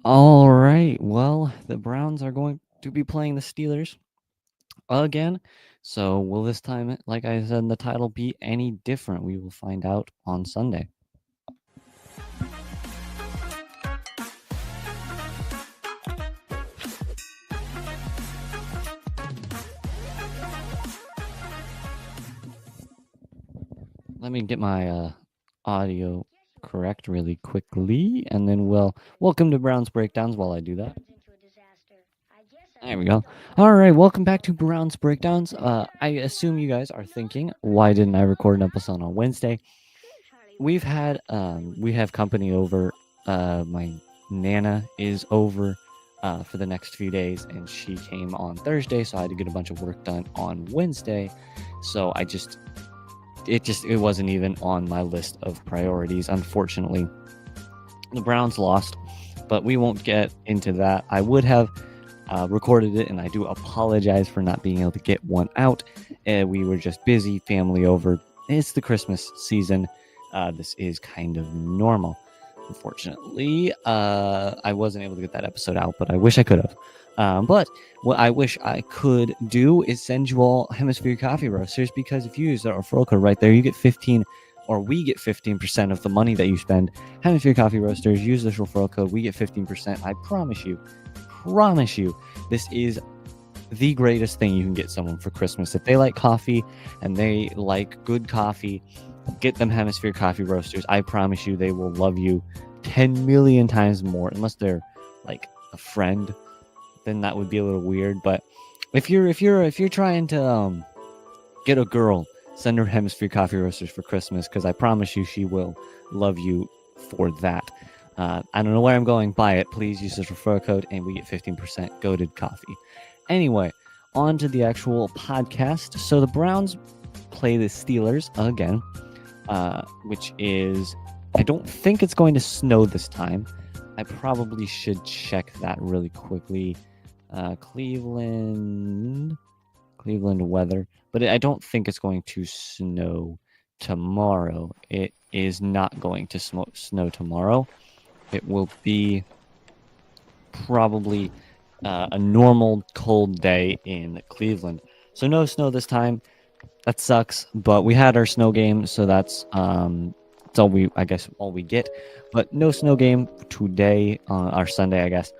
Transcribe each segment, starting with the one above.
All right. Well, the Browns are going to be playing the Steelers again. So, will this time, like I said in the title, be any different? We will find out on Sunday. Let me get my audio correct really quickly, and then we'll welcome to Browns Breakdowns while I do that. There we go. All right, welcome back to Browns Breakdowns. I assume you guys are thinking, why didn't I record an episode on Wednesday? We have company over. My Nana is over for the next few days, and she came on Thursday, so I had to get a bunch of work done on Wednesday. So it wasn't even on my list of priorities. Unfortunately, the Browns lost, but we won't get into that. I would have recorded it, and I do apologize for not being able to get one out. We were just busy, family over. It's the Christmas season. This is kind of normal. Unfortunately, I wasn't able to get that episode out, but I wish I could have. But what I wish I could do is send you all Hemisphere Coffee Roasters, because if you use our referral code right there, you get 15, or we get 15% of the money that you spend. Hemisphere Coffee Roasters, use this referral code, we get 15%. I promise you, this is the greatest thing you can get someone for Christmas. If they like coffee and they like good coffee, get them Hemisphere Coffee Roasters. I promise you, they will love you 10 million times more, unless they're like a friend. Then that would be a little weird. But if you're trying to get a girl, send her Hemisphere Coffee Roasters for Christmas, because I promise you, she will love you for that. I don't know where I'm going. Buy it. Please use this referral code, and we get 15% Goated Coffee. Anyway, on to the actual podcast. So the Browns play the Steelers again, which is, I don't think it's going to snow this time. I probably should check that really quickly. Cleveland weather, but I don't think it's going to snow tomorrow. It is not going to snow tomorrow. It will be probably a normal cold day in Cleveland. So no snow this time. That sucks, but we had our snow game, so that's all we get. But no snow game today, our Sunday, I guess.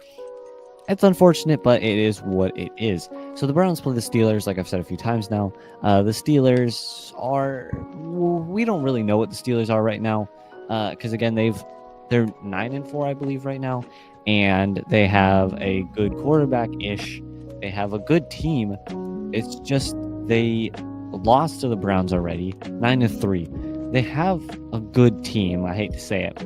It's unfortunate, but it is what it is. So the Browns play the Steelers, like I've said a few times now. The Steelers we don't really know what the Steelers are right now, because again, they're 9-4, I believe, right now, and they have a good quarterback-ish. They have a good team. It's just they lost to the Browns already, 9-3. They have a good team. I hate to say it.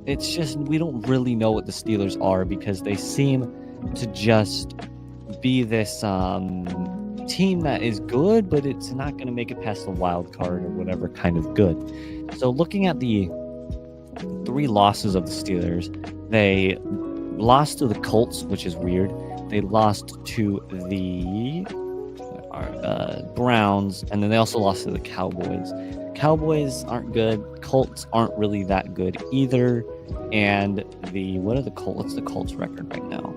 It's just we don't really know what the Steelers are, because they seem to just be this team that is good, but it's not going to make it past the wild card or whatever kind of good. So looking at the 3 losses of the Steelers, they lost to the Colts, which is weird. They lost to the Browns, and then they also lost to the Cowboys. Cowboys aren't good. Colts aren't really that good either. And what's the Colts record right now?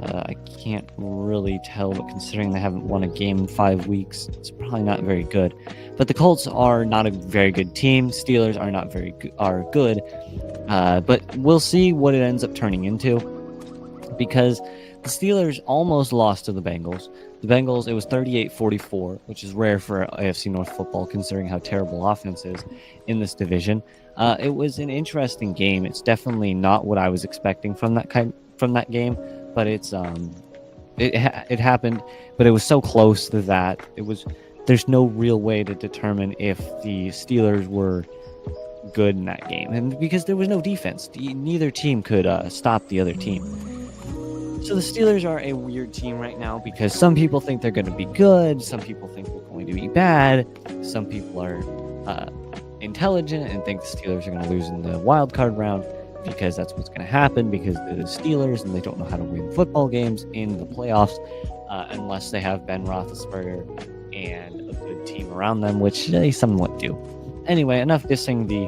I can't really tell, but considering they haven't won a game in 5 weeks, it's probably not very good. But the Colts are not a very good team. Steelers are not good. But we'll see what it ends up turning into, because the Steelers almost lost to the Bengals. The Bengals, it was 38-44, which is rare for AFC North football, considering how terrible offense is in this division. It was an interesting game. It's definitely not what I was expecting from that game, but it happened. But it was so close that there's no real way to determine if the Steelers were good in that game, and because there was no defense, neither team could stop the other team. So the Steelers are a weird team right now, because some people think they're going to be good, some people think they're going to be bad, some people are intelligent and think the Steelers are going to lose in the wild card round, because that's what's going to happen, because they're the Steelers and they don't know how to win football games in the playoffs unless they have Ben Roethlisberger and a good team around them, which they somewhat do. Anyway, enough dissing the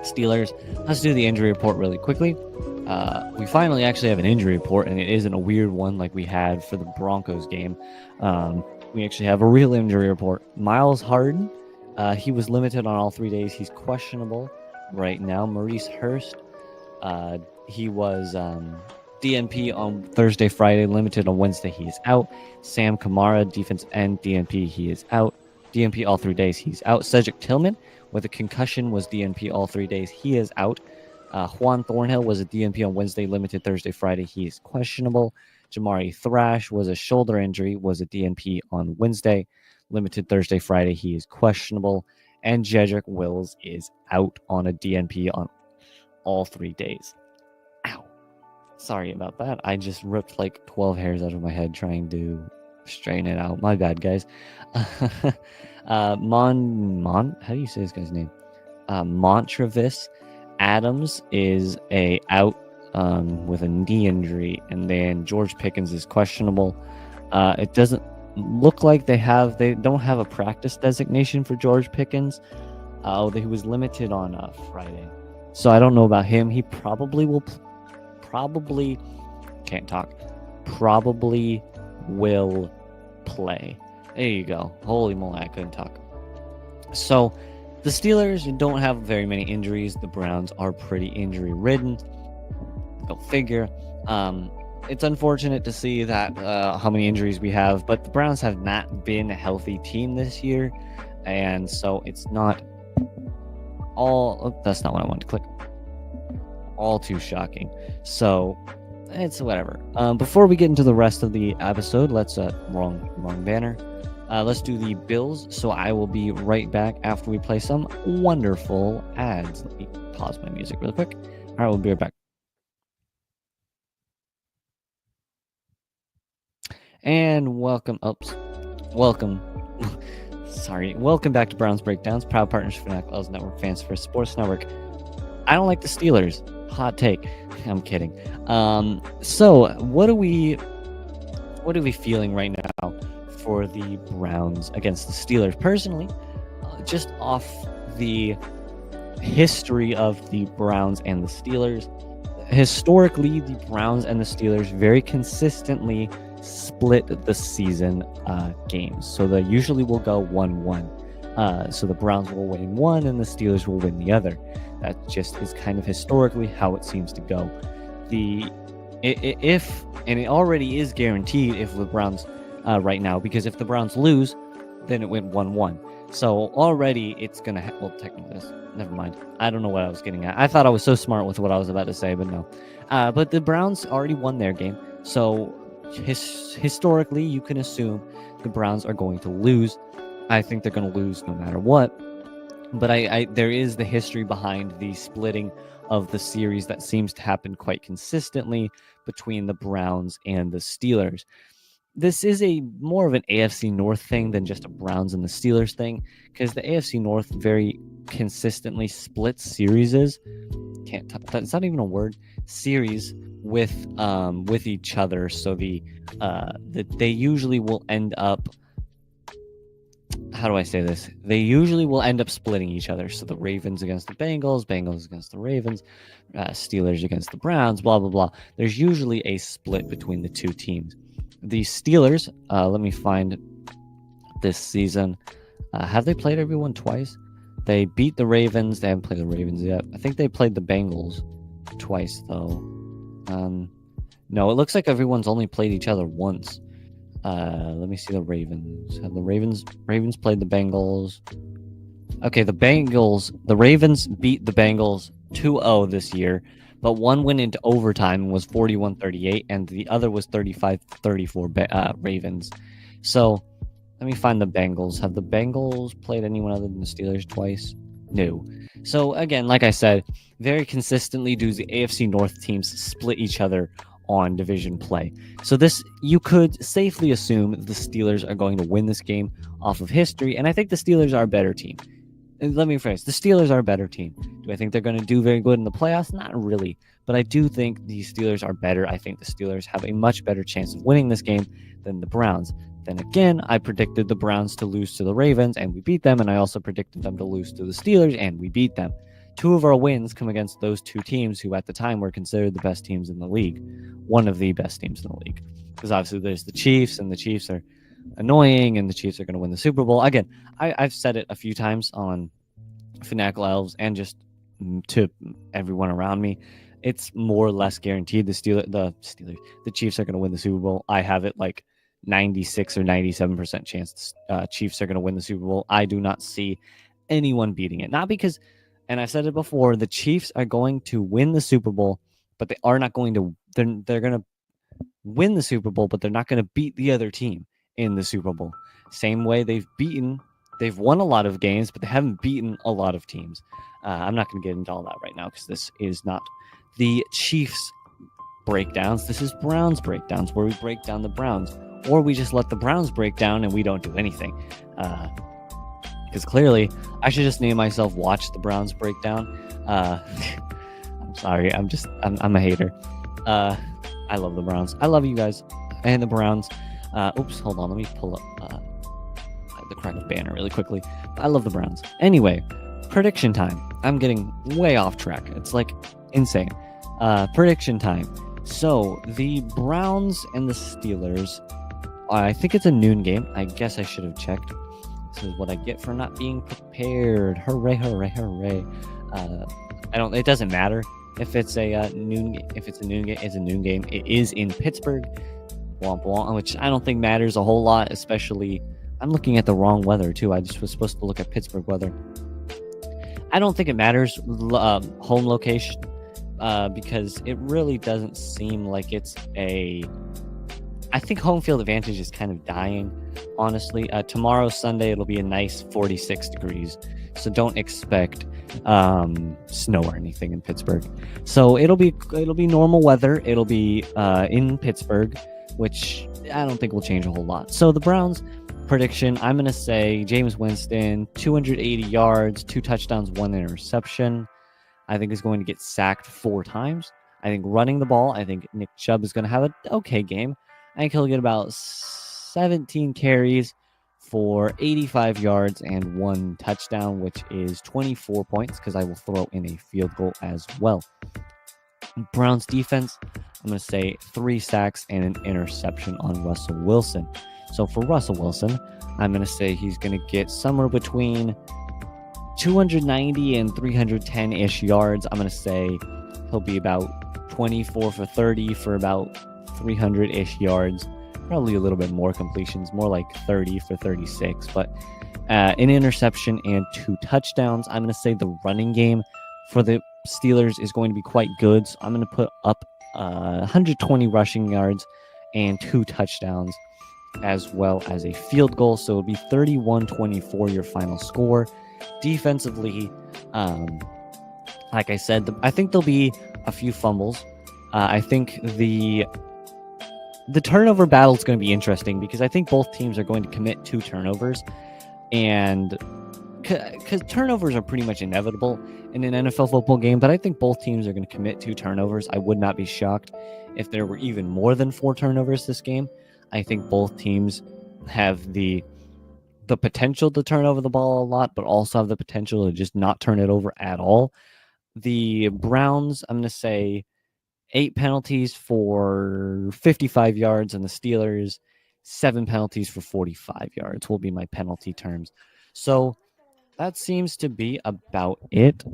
Steelers. Let's do the injury report really quickly. we finally actually have an injury report, and it isn't a weird one like we had for the Broncos game. We actually have a real injury report. Miles Harden, he was limited on all 3 days. He's questionable right now. Maurice Hurst, he was DNP on Thursday, Friday, limited on Wednesday. He is out. Sam Kamara, defense end, DNP, he is out. DNP all 3 days. He's out. Cedric Tillman with a concussion was DNP all 3 days. He is out. Juan Thornhill was a DNP on Wednesday, limited Thursday, Friday. He is questionable. Jamari Thrash was a shoulder injury, was a DNP on Wednesday, limited Thursday, Friday. He is questionable. And Jedrick Wills is out on a DNP on all 3 days. Ow. Sorry about that. I just ripped like 12 hairs out of my head trying to straighten it out. My bad, guys. How do you say this guy's name? Montravis Adams is out with a knee injury, and then George Pickens is questionable. It doesn't look like they don't have a practice designation for George Pickens. He was limited on Friday, so I don't know about him. He probably will play. There you go. Holy moly, I couldn't talk. So the Steelers don't have very many injuries. The Browns are pretty injury ridden. Go figure. It's unfortunate to see that how many injuries we have, but the Browns have not been a healthy team this year, and so it's not that's not what I wanted to click. All too shocking. So it's whatever. Before we get into the rest of the episode, let's wrong banner. Let's do the Bills. So I will be right back after we play some wonderful ads. Let me pause my music really quick. All right, we'll be right back. And welcome back to Browns Breakdowns, proud partners for NFL Network Fans First Sports Network. I don't like the Steelers. Hot take. I'm kidding. So what are we feeling right now for the Browns against the Steelers? Personally, just off the history of the Browns and the Steelers, historically, the Browns and the Steelers very consistently split the season games. So they usually will go 1-1. So the Browns will win one and the Steelers will win the other. That just is kind of historically how it seems to go. It already is guaranteed if the Browns right now, because if the Browns lose, then it went 1-1. So already it's going to technically this. Never mind. I don't know what I was getting at. I thought I was so smart with what I was about to say, but no. But the Browns already won their game. So historically, you can assume the Browns are going to lose. I think they're going to lose no matter what. But there is the history behind the splitting of the series that seems to happen quite consistently between the Browns and the Steelers. This is more of an AFC North thing than just a Browns and the Steelers thing, because the AFC North very consistently splits series. It's not even a word. Series with each other. So they usually will end up. How do I say this? They usually will end up splitting each other. So the Ravens against the Bengals, Bengals against the Ravens, Steelers against the Browns, blah, blah, blah. There's usually a split between the two teams. The Steelers, let me find this season. Have they played everyone twice? They beat the Ravens. They haven't played the Ravens yet. I think they played the Bengals twice, though. No, it looks like everyone's only played each other once. Let me see the Ravens. Have the Ravens played the Bengals? Okay, the Ravens beat the Bengals 2-0 this year, but one went into overtime and was 41-38, and the other was 35-34 Ravens. So let me find the Bengals. Have the Bengals played anyone other than the Steelers twice? No. So again, like I said, very consistently do the AFC North teams split each other on division play. So this, you could safely assume the Steelers are going to win this game off of history, and I think the Steelers are a better team. And let me phrase, the Steelers are a better team. Do I think they're going to do very good in the playoffs? Not really, but I do think the Steelers are better. I think the Steelers have a much better chance of winning this game than the Browns. Then again, I predicted the Browns to lose to the Ravens, and we beat them, and I also predicted them to lose to the Steelers, and we beat them. 2 of our wins come against those 2 teams who at the time were considered the best teams in the league, one of the best teams in the league. Because obviously there's the Chiefs, and the Chiefs are annoying, and the Chiefs are going to win the Super Bowl. Again, I've said it a few times on Fanatical Elves and just to everyone around me. It's more or less guaranteed the Chiefs are going to win the Super Bowl. I have it like 96 or 97% chance Chiefs are going to win the Super Bowl. I do not see anyone beating it. Not because, and I've said it before, the Chiefs are going to win the Super Bowl, but they are not going to, they're going to win the Super Bowl, but they're not going to beat the other team in the Super Bowl. Same way they've won a lot of games, but they haven't beaten a lot of teams. I'm not going to get into all that right now because this is not the Chiefs breakdowns. This is Browns breakdowns, where we break down the Browns, or we just let the Browns break down and we don't do anything. Because clearly, I should just name myself "Watch the Browns Breakdown." I'm sorry, I'm a hater. I love the Browns. I love you guys and the Browns. Oops, hold on, let me pull up the correct banner really quickly. I love the Browns. Anyway, prediction time. I'm getting way off track. It's like insane. Prediction time. So the Browns and the Steelers, I think it's a noon game. I guess I should have checked. This is what I get for not being prepared. Hooray, hooray, hooray. It doesn't matter if it's a noon game. If it's a noon game, it's a noon game. It is in Pittsburgh, which I don't think matters a whole lot, especially I'm looking at the wrong weather too. I just was supposed to look at Pittsburgh weather. I don't think it matters home location because it really doesn't seem like it's I think home field advantage is kind of dying, honestly. Tomorrow, Sunday, it'll be a nice 46 degrees, so don't expect snow or anything in Pittsburgh. So it'll be normal weather. It'll be in Pittsburgh, which I don't think will change a whole lot. So the Browns prediction, I'm going to say Jameis Winston, 280 yards, 2 touchdowns, 1 interception. I think he's going to get sacked 4 times. I think running the ball, I think Nick Chubb is going to have an okay game. I think he'll get about 17 carries for 85 yards and 1 touchdown, which is 24 points because I will throw in a field goal as well. Browns defense, I'm going to say 3 sacks and an interception on Russell Wilson. So for Russell Wilson, I'm going to say he's going to get somewhere between 290 and 310-ish yards. I'm going to say he'll be about 24 for 30 for about 300-ish yards. Probably a little bit more completions, more like 30 for 36. But an interception and 2 touchdowns. I'm going to say the running game for the Steelers is going to be quite good. So I'm going to put up 120 rushing yards and 2 touchdowns, as well as a field goal. So it'll be 31-24 your final score. Defensively, like I said, I think there'll be a few fumbles. I think the turnover battle is going to be interesting because I think both teams are going to commit 2 turnovers, and because turnovers are pretty much inevitable in an NFL football game, but I think both teams are going to commit 2 turnovers. I would not be shocked if there were even more than 4 turnovers this game. I think both teams have the potential to turn over the ball a lot, but also have the potential to just not turn it over at all. The Browns, I'm going to say 8 penalties for 55 yards, and the Steelers 7 penalties for 45 yards will be my penalty terms. So that seems to be about it.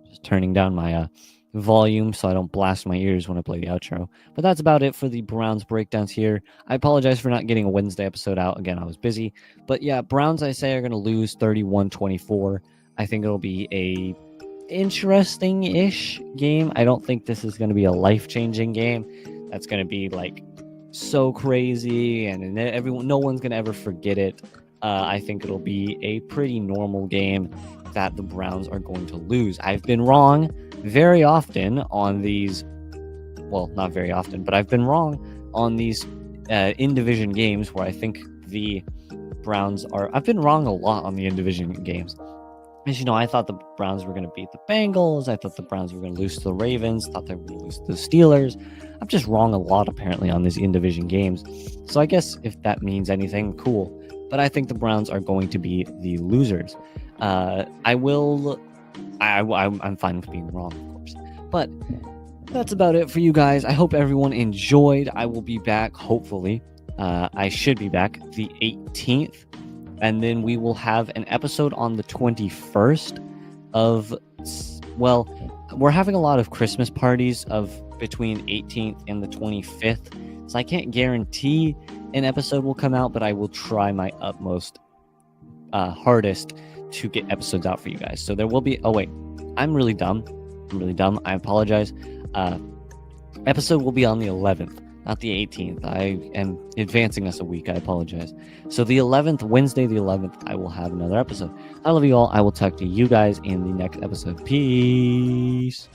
Just turning down my volume so I don't blast my ears when I play the outro. But that's about it for the Browns breakdowns here. I apologize for not getting a Wednesday episode out. Again, I was busy. But yeah, Browns, I say, are going to lose 31-24. I think it'll be a interesting-ish game. I don't think this is going to be a life-changing game. That's going to be like so crazy and no one's going to ever forget it. I think it'll be a pretty normal game that the Browns are going to lose. I've been wrong very often on these, well, not very often, but I've been wrong on these in-division games where I think the Browns are, I've been wrong a lot on the in-division games. As you know, I thought the Browns were going to beat the Bengals. I thought the Browns were going to lose to the Ravens. Thought they were going to lose to the Steelers. I'm just wrong a lot, apparently, on these in-division games. So I guess if that means anything, cool. But I think the Browns are going to be the losers. I will I'm fine with being wrong, of course. But that's about it for you guys. I hope everyone enjoyed. I will be back, hopefully. I should be back the 18th. And then we will have an episode on the 21st of, well, we're having a lot of Christmas parties of between 18th and the 25th. So I can't guarantee an episode will come out, but I will try my utmost, hardest to get episodes out for you guys. So there will be, oh wait, I'm really dumb. I apologize. Episode will be on the 11th, not the 18th. I am advancing us a week. I apologize. So the 11th, Wednesday the 11th, I will have another episode. I love you all. I will talk to you guys in the next episode. Peace.